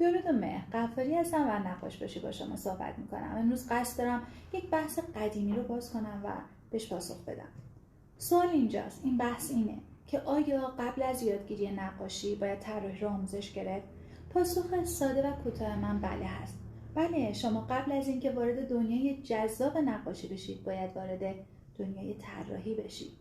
درود و مهر، غفاری هستم و نقاشباشی با شما صحبت میکنم. امروز قصد دارم یک بحث قدیمی رو باز کنم و بهش پاسخ بدم. سوال اینجاست، این بحث اینه که آیا قبل از یادگیری نقاشی باید طراحی رو آموزش گرفت؟ پاسخ ساده و کوتاه من بله هست. بله، شما قبل از اینکه وارد دنیای جذاب نقاشی بشید باید وارد دنیای طراحی بشید.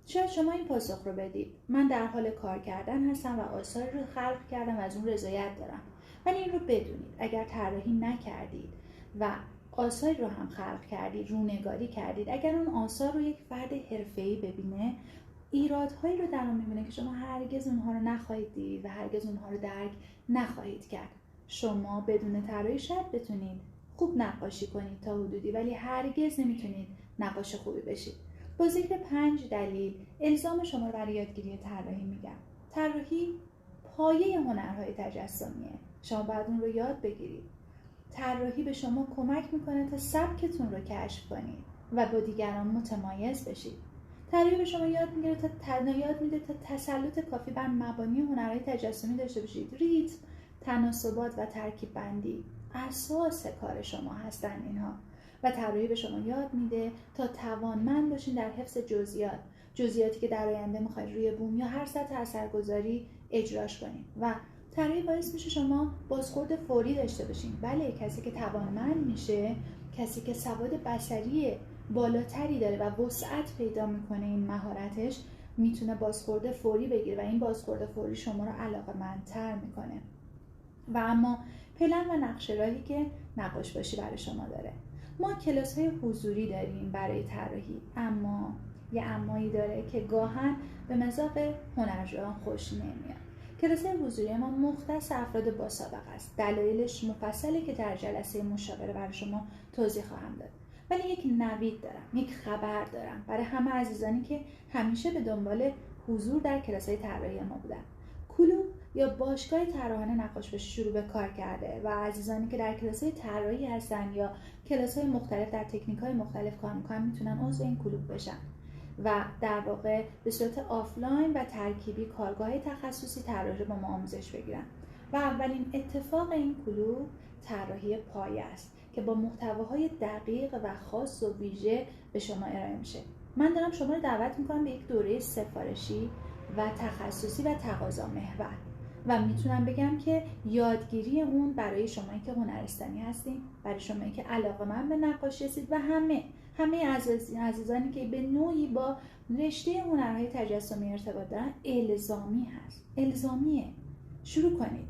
شاید شما این پاسخ رو بدید: من در حال کار کردن هستم و آثاری رو خلق کردم و از اون رضایت دارم. ولی این رو بدونید اگر طراحی نکردید و آثاری رو هم خلق کردید، رونگاری کردید، اگر اون آثار رو یک فرد حرفه‌ای ببینه، ایرادهایی رو در اون می‌بینه که شما هرگز اونها رو نخواهید دید و هرگز اونها رو درک نخواهید کرد. شما بدون طراحی شاید بتونید خوب نقاشی کنید تا حدودی، ولی هرگز نمیتونید نقاش خوبی بشید. با ذکر 5 دلیل الزام شما رو برای یادگیری طراحی میگم. طراحی پایه هنرهای تجسمیه. شما باید اون رو یاد بگیرید. طراحی به شما کمک میکنه تا سبکتون رو کشف کنید و با دیگران متمایز بشید. طراحی به شما یاد میده تا تسلط کافی بر مبانی هنرهای تجسمی داشته باشید. ریتم، تناسبات و ترکیب بندی اساس کار شما هستن اینها. و طراحی به شما یاد میده تا توانمند باشین در حفظ جزئیاتی که در آینده میخواید روی بوم یا هر سطح اثرگذاری اجراش کنید. و طراحی باعث میشه شما بازخورد فوری داشته باشین. بله، کسی که توانمند میشه، کسی که سواد بصری بالاتری داره و وسعت پیدا میکنه این مهارتش، میتونه بازخورد فوری بگیره و این بازخورد فوری شما رو علاقه‌مندتر میکنه. و اما پلن و نقشه راهی که نقاشباشی برای شما داره. ما کلاس‌های حضوری داریم برای طراحی، اما یه امایی داره که گاهن به مذاق هنرجویان خوش نمیاد. کلاس‌های حضوری ما مختص افراد با سابقه است. دلایلش مفصله که در جلسه مشاوره برای شما توضیح خواهم داد. ولی یک نوید دارم، یک خبر دارم برای همه عزیزانی که همیشه به دنبال حضور در کلاس‌های طراحی ما بودن. کلوب یا باشگاه طراحان نقاشباشی شروع به کار کرده و عزیزانی که در کلاس‌های طراحی هستن یا کلاس‌های مختلف در تکنیک‌های مختلف کار می‌کنن میتونن عضو این کلوب بشن و در واقع به صورت آفلاین و ترکیبی کارگاه تخصصی طراحی رو با ما آموزش بگیرن. و اولین اتفاق این کلوب طراحی پایه است که با محتواهای دقیق و خاص و ویژه به شما ارائه میشه. من دارم شما رو دعوت می‌کنم به یک دوره سفارشی و تخصصی و تقاضا محور و میتونم بگم که یادگیری اون برای شمایی که هنرستانی هستین، برای شمایی که علاقه‌مند به نقاشی هستید و همه عزیزانی که به نوعی با رشته هنرهای تجسمی ارتباط دارن الزامی هست. الزامیه. شروع کنید.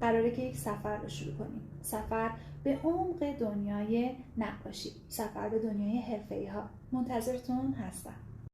قراره که یک سفر رو شروع کنید. سفر به عمق دنیای نقاشی، سفر به دنیای حرفه‌ای‌ها. منتظرتون هستم.